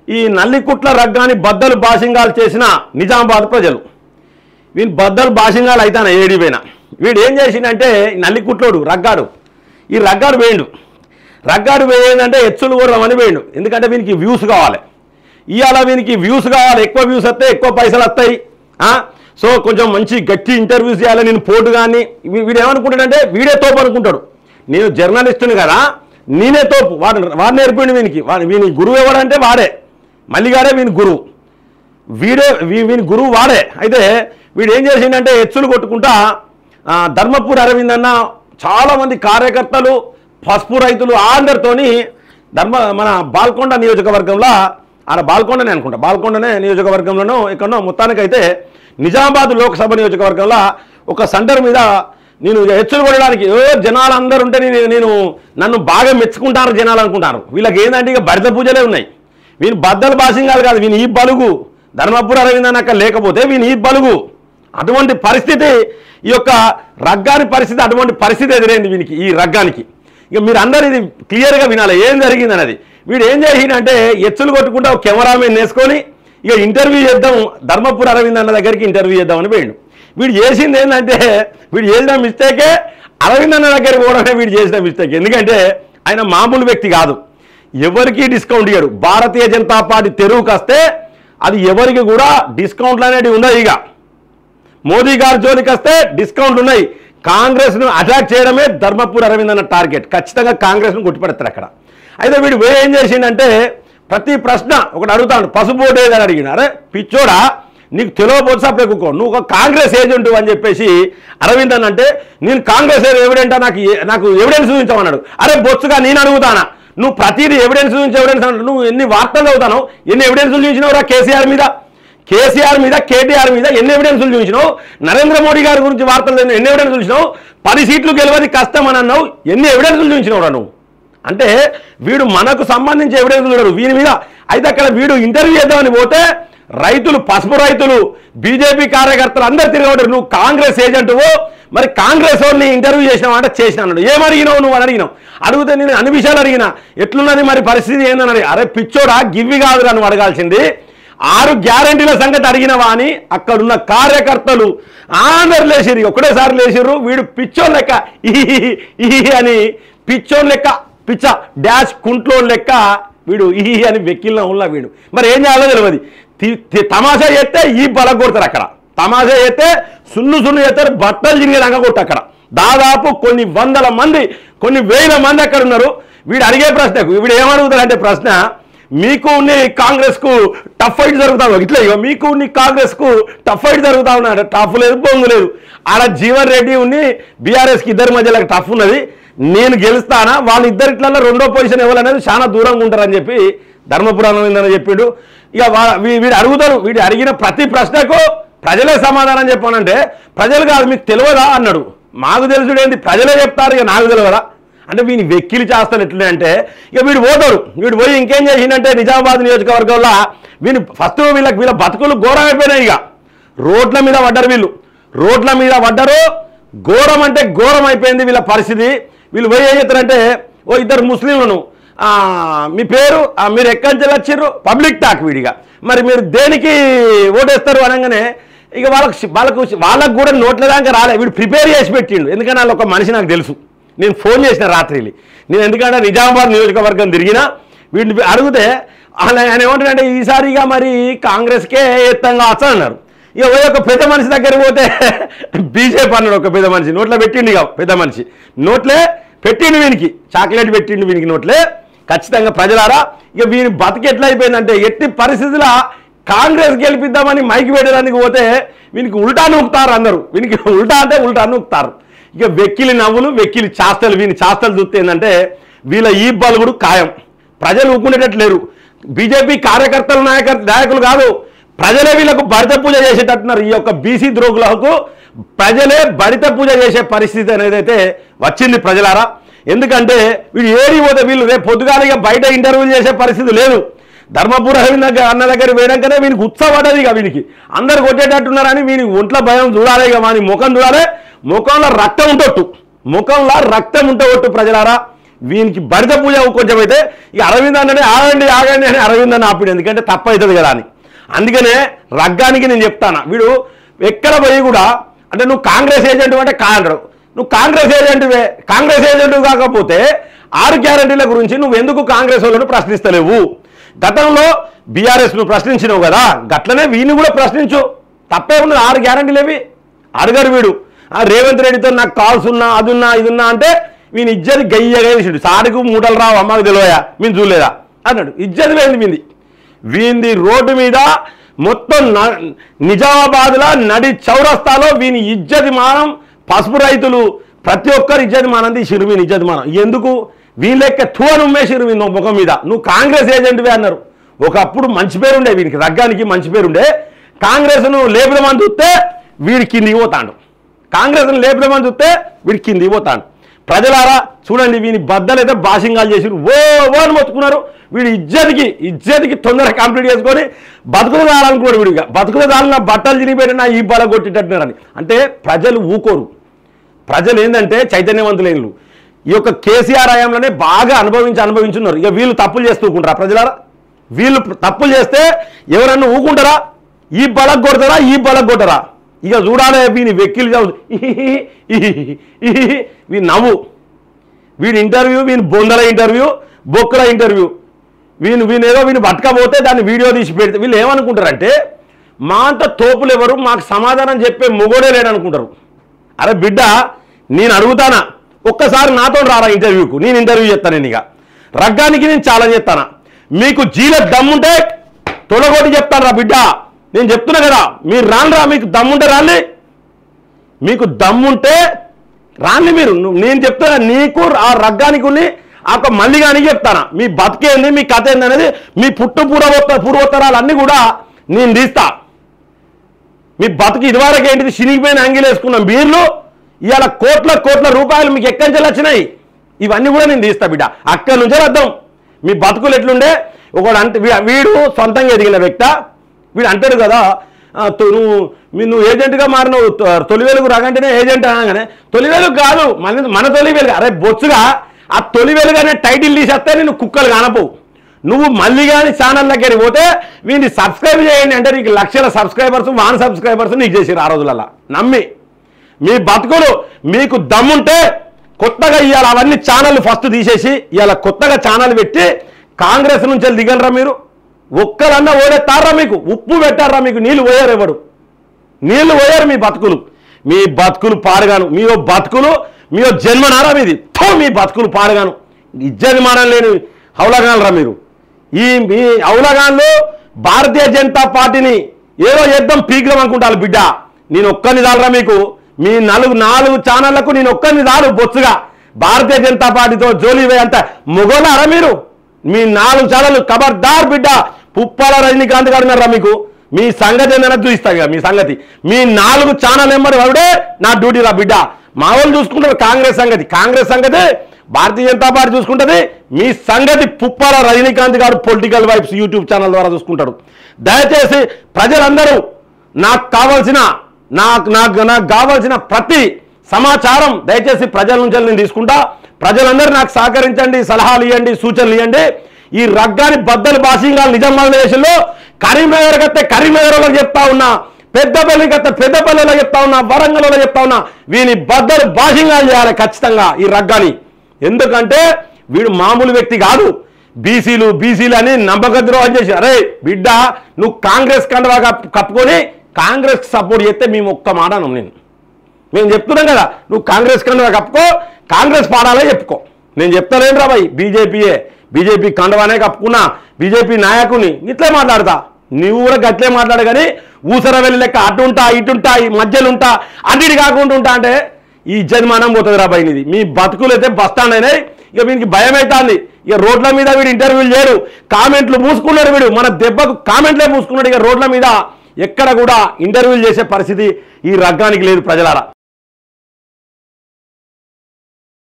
ఈ నల్లికుట్ల రగ్గాని బద్దలు బాషింగాలు చేసిన నిజామాబాద్ ప్రజలు వీని బద్దలు బాషింగాలు అయితాను ఏడిపోయినా వీడు ఏం చేసిండంటే నల్లికుట్లోడు రగ్గాడు ఈ రగ్గాడు వేయండు రగ్గాడు వేయందంటే ఎచ్చులు కొడదామని వేయండు ఎందుకంటే వీనికి వ్యూస్ కావాలి ఇవాళ వీనికి వ్యూస్ కావాలి ఎక్కువ వ్యూస్ వస్తాయి ఎక్కువ పైసలు వస్తాయి సో కొంచెం మంచి గట్టి ఇంటర్వ్యూస్ చేయాలి నేను పోటు కానీ వీడు ఏమనుకుంటాడంటే వీడే తోపు అనుకుంటాడు నేను జర్నలిస్టుని కదా నేనే తోపు వాడు నేర్పిండు వీని గురువు ఎవడంటే వాడే మల్లిగాడే వీని గురువు వీని గురువు వాడే అయితే వీడు ఏం చేసిండంటే ఎచ్చులు కొట్టుకుంటా ధర్మపూర్ అరవింద్ అన్న చాలామంది కార్యకర్తలు పసుపు రైతులు అందరితోని మన బాల్కొండ నియోజకవర్గంలో ఆడ బాల్కొండనే అనుకుంటా బాల్కొండనే నియోజకవర్గంలోనూ ఎక్కడనో మొత్తానికైతే నిజామాబాద్ లోక్సభ నియోజకవర్గంలో ఒక సెంటర్ మీద నేను హెచ్చులు కొట్టడానికి జనాలు అందరూ ఉంటే నేను నన్ను బాగా మెచ్చుకుంటారు జనాలు అనుకుంటారు వీళ్ళకి ఏంటంటే ఇక భరిత పూజలే ఉన్నాయి వీని బద్దలు బాసింగాలు కాదు వీని ఈ బలుగు ధర్మపూర్ అరవింద్ అక్క లేకపోతే వీని ఈ బలుగు అటువంటి పరిస్థితి ఈ యొక్క రగ్గాని పరిస్థితి అటువంటి పరిస్థితి ఎదురైంది వీనికి ఈ రగ్గానికి ఇక మీరు అందరూ ఇది క్లియర్గా వినాలి ఏం జరిగింది అన్నది వీడు ఏం చేసిందంటే ఎచ్చులు కొట్టుకుంటా ఒక కెమెరామెన్ వేసుకొని ఇక ఇంటర్వ్యూ చేద్దాం ధర్మపూర్ అరవింద్ అన్న దగ్గరికి ఇంటర్వ్యూ చేద్దామని పోయిండు వీడు చేసింది ఏంటంటే వీడు చేసిన మిస్టేకే అరవింద్ అన్న దగ్గరికి పోవడమే వీడు చేసిన మిస్టేక్ ఎందుకంటే ఆయన మామూలు వ్యక్తి కాదు ఎవరికి డిస్కౌంట్ ఇయ్యడు భారతీయ జనతా పార్టీ తెరువుకి వస్తే అది ఎవరికి కూడా డిస్కౌంట్లు అనేవి ఉన్నాయి ఇక మోదీ గారి జోలికి వస్తే డిస్కౌంట్లు ఉన్నాయి కాంగ్రెస్ను అటాక్ చేయడమే ధర్మపూర్ అరవింద్ అన్న టార్గెట్ ఖచ్చితంగా కాంగ్రెస్ను కొట్టిపడతారు అక్కడ అయితే వీడు ఏం చేసిండంటే ప్రతి ప్రశ్న ఒకటి అడుగుతాడు పసుపు ఓటు ఏదని అడిగిన అరే పిచ్చోడా నీకు తెలియకపోతే సపరేకుకో నువ్వు ఒక కాంగ్రెస్ ఏజెంటు అని చెప్పేసి అరవింద్ అని అంటే నేను కాంగ్రెస్ ఎవిడెంటా నాకు ఎవిడెన్స్ చూపించమన్నాడు అరే బొత్సుగా నేను అడుగుతానా నువ్వు ప్రతిదీ ఎవిడెన్స్ ఎవిడెన్స్ అంటే నువ్వు ఎన్ని వార్తలు చదువుతావు ఎన్ని ఎవిడెన్సులు చూపించినావురా కేసీఆర్ మీద కేటీఆర్ మీద ఎన్ని ఎవిడెన్సులు చూపించినావు నరేంద్ర మోడీ గారి గురించి వార్తలు ఎన్ని ఎవిడెన్స్ చూపించినావు 10 సీట్లు గెలవది కష్టం అని అన్నావు ఎన్ని ఎవిడెన్సులు చూపించినావురా నువ్వు అంటే వీడు మనకు సంబంధించి ఎవిడెన్స్ చూడరు వీని మీద అయితే అక్కడ వీడు ఇంటర్వ్యూ చేద్దామని పోతే రైతులు పసుపు రైతులు బీజేపీ కార్యకర్తలు అందరు తిరగబడ్డారు నువ్వు కాంగ్రెస్ ఏజెంటువు మరి కాంగ్రెస్ వాళ్ళని ఇంటర్వ్యూ చేసినావు అంటే చేసిన అన్నాడు ఏమడిగినావు నువ్వు అని అడిగినావు అడిగితే నేను అన్ని విషయాలు అడిగినా ఎట్లున్నది మరి పరిస్థితి ఏందని అరే పిచ్చోడా గివ్వి కాదురా నువ్వు అడగాల్సింది 6 గ్యారంటీల సంగతి అడిగినవా అని అక్కడున్న కార్యకర్తలు అందరు లేచిరు ఒకటేసారి లేచిర్రు వీడు పిచ్చోన్ లెక్క ఈ అని పిచ్చోన్ లెక్క పిచ్చ డాష్ కుంట్లో లెక్క వీడు ఈ అని వెక్కిళ్ళ ఉన్నా వీడు మరి ఏం చేయాలో తెలియదు తమాషా చేస్తే ఈ బల కొడతారు అక్కడ తమాషా చేస్తే సున్ను చేస్తారు బట్టలు జిరిగే రంగ కొట్టు అక్కడ దాదాపు కొన్ని వందల మంది కొన్ని వేల మంది అక్కడ ఉన్నారు వీడు అడిగే ప్రశ్నకు వీడు ఏమడుగుతాడంటే ప్రశ్న మీకు నీ కాంగ్రెస్కు టఫ్ ఫైట్ జరుగుతావు ఇట్లా మీకు నీ కాంగ్రెస్కు టఫ్ ఫైట్ జరుగుతా ఉన్నాడు టఫ్ లేదు బొంగు లేదు ఆడ జీవన్ రెడ్డి ఉన్ని బీఆర్ఎస్కి ఇద్దరి మధ్యలో టఫ్ ఉన్నది నేను గెలుస్తానా వాళ్ళిద్దరిట్లలో రెండో పొజిషన్ ఇవ్వాలనేది చాలా దూరంగా ఉంటారని చెప్పి ధర్మపురాణం ఏందని చెప్పిండు ఇక వీడు అడుగుతారు వీడు అడిగిన ప్రతి ప్రశ్నకు ప్రజలే సమాధానం చెప్పానంటే ప్రజలు కాదు మీకు తెలియదా అన్నాడు మాకు తెలుసుడేంటి ప్రజలే చెప్తారు ఇక నాకు తెలియదా అంటే వీని వెక్కిలి చేస్తాను ఎట్లుంటే ఇక వీడు పోతాడు వీడు పోయి ఇంకేం చేసిందంటే నిజామాబాద్ నియోజకవర్గంలో వీని ఫస్ట్ వీళ్ళ బతుకులు ఘోరం అయిపోయినాయి ఇక రోడ్ల మీద పడ్డారు ఘోరం అంటే ఘోరం అయిపోయింది వీళ్ళ పరిస్థితి వీళ్ళు పోయి ఏం చేస్తారంటే ఓ ఇద్దరు ముస్లింలను మీ పేరు మీరు ఎక్కడి నుంచి వచ్చిర్రు పబ్లిక్ టాక్ వీడిగా మరి మీరు దేనికి ఓటేస్తారు అనగానే ఇక వాళ్ళకు కూడా నోట్ల దాకా రాలే వీడు ప్రిపేర్ చేసి పెట్టిండు ఎందుకంటే వాళ్ళు ఒక మనిషి నాకు తెలుసు నేను ఫోన్ చేసిన రాత్రిని నేను ఎందుకంటే నిజామాబాద్ నియోజకవర్గం తిరిగినా వీడిని అడిగితే ఆయన ఏమంటాడంటే ఈసారిగా మరి కాంగ్రెస్కే ఎత్తంగా అన్నారు ఇక ఒక పెద్ద మనిషి దగ్గర పోతే బీజేపీ అన్నాడు ఒక పెద్ద మనిషి నోట్లో పెట్టిండు ఇక పెద్ద మనిషి నోట్లే పెట్టిండు వీనికి చాక్లెట్ పెట్టిండు వీనికి నోట్లే ఖచ్చితంగా ప్రజలారా ఇక వీని బతికి ఎట్లా అయిపోయిందంటే ఎట్టి పరిస్థితుల్లో కాంగ్రెస్ గెలిపిద్దామని మైకి పెట్టడానికి పోతే వీనికి ఉల్టా నూకుతారు అందరూ వీనికి ఉల్టా అంటే ఉల్టా నూకుతారు ఇక వెక్కిలి నవ్వులు వెక్కిలి చాస్తలు వీని చాస్తలు చూస్తే ఏంటంటే వీళ్ళ ఈ బలుగుడు ఖాయం ప్రజలు ఊపుకునేటట్లు లేరు బీజేపీ కార్యకర్తలు నాయకులు కాదు ప్రజలే వీళ్ళకు భరిత పూజ చేసేటట్టున్నారు ఈ యొక్క బీసీ ద్రోగులకు ప్రజలే భరిత పూజ చేసే పరిస్థితి అనేది అయితే వచ్చింది ప్రజలారా ఎందుకంటే వీడు ఏరి పోతే వీళ్ళు రేపు పొద్దుగాలిగా బయట ఇంటర్వ్యూలు చేసే పరిస్థితి లేదు ధర్మపూర్ అన్న దగ్గర పోయినాకనే వీనికి ఉత్సవపడ్డది ఇక వీనికి అందరు కొట్టేటట్టున్నారని వీనికి ఒంట్లో భయం చూడాలి ఇక వాని ముఖం చూడాలి ముఖంలో రక్తం ఉంటొట్టు ప్రజలారా వీనికి భరిత పూజ కొంచెం అయితే ఇక అరవింద్ అన్ననే ఆగండి ఆగండి అని అరవింద్ అన్న ఆపిడు, ఎందుకంటే తప్పు అవుతుంది కదా అని. అందుకనే రగ్గానికి నేను చెప్తాను, వీడు ఎక్కడ పోయి కూడా అంటే నువ్వు కాంగ్రెస్ ఏజెంట్ అంటే కాండ్రు, నువ్వు కాంగ్రెస్ ఏజెంట్వే, కాంగ్రెస్ ఏజెంట్ కాకపోతే 6 గ్యారంటీల గురించి నువ్వు ఎందుకు కాంగ్రెస్ వాళ్ళను ప్రశ్నిస్తలేవు? గతంలో బీఆర్ఎస్ను ప్రశ్నించినావు కదా, గట్లనే వీని కూడా ప్రశ్నించు, తప్పే ఉన్నది. 6 గ్యారంటీలు ఏవి అడగరు వీడు. రేవంత్ రెడ్డితో నాకు కాల్స్ ఉన్నా అదున్నా ఇదున్నా అంటే వీని ఇజ్జతి గయ్యగా వేసిండు. సాడికి మూటలు రావు అమ్మకు తెలియయా మేము చూడలేదా అన్నాడు. ఇజ్జతి పోయింది వీంది రోడ్డు మీద మొత్తం నిజామాబాద్లో నడి చౌరస్తాలో వీని ఇజ్జతి మానం, పసుపు రైతులు ప్రతి ఒక్కరు ఇజ్జతి మానం తీసిరు వీని ఇజ్జతి మానం. ఎందుకు వీళ్ళెక్క తువను ఉమ్మేసిరు వీని ముఖం మీద. నువ్వు కాంగ్రెస్ ఏజెంట్వే అన్నారు. ఒకప్పుడు మంచి పేరుండే వీనికి, రగ్గానికి మంచి పేరుండే. కాంగ్రెస్ను లేపుదామని చూస్తే వీడి కిందికి పోతాడు, కాంగ్రెస్ను లేపుదామని చూస్తే వీడి కిందికి పోతాడు. ప్రజలారా చూడండి, వీని బద్దలైతే బాసింగాలు చేసిరు, ఓ అని మొత్తుకున్నారు. వీడి ఇజ్జతికి తొందరగా కంప్లీట్ చేసుకొని బతుకులు కావాలనుకున్నాడు. వీడిగా బతుకులు కావాలన్న బట్టలు తిరిగిపోయినా ఈ బల కొట్టేటట్టున్నారని. అంటే ప్రజలు ఊకోరు, ప్రజలు ఏంటంటే చైతన్యవంతులేను. ఈ యొక్క కేసీఆర్ హయాంలోనే బాగా అనుభవించున్నారు. ఇక వీళ్ళు తప్పులు చేస్తూ ఊకుంటారా? ప్రజలారా వీళ్ళు తప్పులు చేస్తే ఎవరన్నా ఊకుంటారా? ఈ బలకు కొడతారా, ఈ బలకు కొట్టరా? ఇక చూడాలి వీని వెక్కిలు చదువు, వీని నవ్వు, వీని ఇంటర్వ్యూ, వీని బొందల ఇంటర్వ్యూ, బొక్కల ఇంటర్వ్యూ, వీనేదో వీని పట్టుకపోతే దాన్ని వీడియో తీసి పెడితే వీళ్ళు ఏమనుకుంటారంటే మా అంత తోపులు ఎవరు, మాకు సమాధానం చెప్పే మొగోడే లేడనుకుంటారు. అరే బిడ్డ, నేను అడుగుతానా, ఒక్కసారి నాతో రారా ఇంటర్వ్యూకు, నేను ఇంటర్వ్యూ చేస్తాను. నేను ఇక రగ్గానికి నేను ఛాలెంజ్ చేస్తానా, మీకు జీల దమ్ముంటే తొలగొట్టి చెప్తాను రా బిడ్డ. నేను చెప్తున్నా కదా, మీరు రానురా, మీకు దమ్ముంటే రాలి, మీకు దమ్ముంటే రాని మీరు. నేను చెప్తున్నా, నీకు ఆ రగ్గానికి ఆ మల్లిగానికి చెప్తానా, మీ బతికేంది, మీ కథ ఏంది అనేది, మీ పూర్వోత్తరాలు అన్నీ కూడా నేను తీస్తా. మీ బతుకు ఇదివరకు ఏంటిది, చినిగిపోయిన అంగిలు వేసుకున్నాం బీర్లు, ఇవాళ కోట్ల రూపాయలు మీకు ఎక్కడి నుంచి వచ్చినాయి, ఇవన్నీ కూడా నేను తీస్తా బిడ్డ. అక్కడి నుంచే అర్థం మీ బతుకులు ఎట్లుండే. ఒకడు అంటే వీడు సొంతంగా ఎదిగిన వ్యక్తి, వీడు అంటాడు కదా, నువ్వు ఏజెంట్గా మారినవు, తొలి వెలుగు రాగంటేనే ఏజెంట్ అనగానే తొలి వెలుగు కాదు మన తొలి వెలుగు. అరే బొచ్చుగా, ఆ తొలి వెలుగు అనే టైటిల్ తీసేస్తే నేను కుక్కలు కానపోవు. నువ్వు మళ్ళీ కానీ ఛానల్ దగ్గరికి పోతే వీడిని సబ్స్క్రైబ్ చేయండి అంటే నీకు లక్షల సబ్స్క్రైబర్స్, 1 సబ్స్క్రైబర్స్ నీకు చేసారు ఆ రోజులలో. నమ్మి మీ బతుకులు, మీకు దమ్ముంటే కొత్తగా ఇవాళ అవన్నీ ఛానల్ ఫస్ట్ తీసేసి ఇవాళ కొత్తగా ఛానల్ పెట్టి కాంగ్రెస్ నుంచి దిగలరా మీరు? ఒక్కరన్నా ఓడెత్తారా? మీకు ఉప్పు పెట్టారా? మీకు నీళ్ళు పోయారు? ఎవడు నీళ్లు పోయారు? మీ బతుకులు పాడుగాను, మీ జన్మనారా మీది, మీ బతుకులు పాడుగాను. ఇజ్జతి మానం లేని హౌలగాన్రా మీరు. మీ హౌలగాన్లు భారతీయ జనతా పార్టీని ఏదో చేద్దాం పీకుదాం అనుకుంటారు బిడ్డ. నేను ఒక్కరిని చాలరా మీకు, మీ 4 ఛానళ్లకు నేను ఒక్కరిని చాలు బొత్సుగా. భారతీయ జనతా పార్టీతో జోలి అంత మొగోలారా మీరు? మీ 4 ఛానళ్ళు ఖబర్దార్ బిడ్డ. పుప్పాల రజనీకాంత్ గారు ఉన్నారా మీకు? మీ సంగతి ఏందన్నా చూపిస్తా మీ సంగతి. మీ 4 ఛానల్ ఎంబడి వాడే నా డ్యూటీ రా బిడ్డ. మా వాళ్ళు చూసుకుంటారు కాంగ్రెస్ సంగతి భారతీయ జనతా పార్టీ చూసుకుంటుంది. మీ సంగతి పుప్పాల రజనీకాంత్ గారు పొలిటికల్ వైబ్స్ యూట్యూబ్ ఛానల్ ద్వారా చూసుకుంటాడు. దయచేసి ప్రజలందరూ నాకు కావాల్సిన ప్రతి సమాచారం దయచేసి ప్రజల నుంచి నేను తీసుకుంటా. ప్రజలందరూ నాకు సహకరించండి, సలహాలు ఇవ్వండి, సూచనలు ఇవ్వండి. ఈ రగ్గాని బద్దలు బాసింగాలు నిజామాబాద్ దేశంలో కరీంనగర్ కత్తే కరీంనగర్లో చెప్తా ఉన్నా, పెద్దపల్లి కత్తే పెద్దపల్లిలో చెప్తా ఉన్నా, వరంగల్లో చెప్తా ఉన్నా, వీని బద్దలు బాసింగాలు చేయాలి ఖచ్చితంగా ఈ రగ్గాని. ఎందుకంటే వీడు మామూలు వ్యక్తి కాదు. బీసీలు అని నమ్మక ద్రోహం చేసి, అరే బిడ్డ నువ్వు కాంగ్రెస్ కండవా కప్పుకొని కాంగ్రెస్ సపోర్ట్ చేస్తే మేము ఒక్క మాట మేము చెప్తున్నాం కదా, నువ్వు కాంగ్రెస్ కండవా కప్పుకో, కాంగ్రెస్ పాడాలే చెప్పుకో. నేను చెప్తానేం రా భయ్, బీజేపీ కండవానే కప్పుకున్నా, బీజేపీ నాయకుని ఇట్లే మాట్లాడతా. నువ్వు కూడా గట్లే మాట్లాడు కానీ ఊసర వెళ్ళి లెక్క అటుంటా ఇటుంటా మధ్యలుంటా అన్నిటి కాకుండా ఉంటా అంటే ఈ జన్మానం పోతుంది రా భయ్. ఇది మీ బతుకులు అయితే బస్టాండ్ అయినాయి. ఇక వీనికి భయం అవుతుంది. ఇక రోడ్ల మీద వీడు ఇంటర్వ్యూలు చేయడు, కామెంట్లు మూసుకున్నాడు వీడు, మన దెబ్బకు కామెంట్లే మూసుకున్నాడు. ఇక రోడ్ల మీద ఎక్కడ కూడా ఇంటర్వ్యూలు చేసే పరిస్థితి ఈ రగ్గానికి లేదు ప్రజలారా.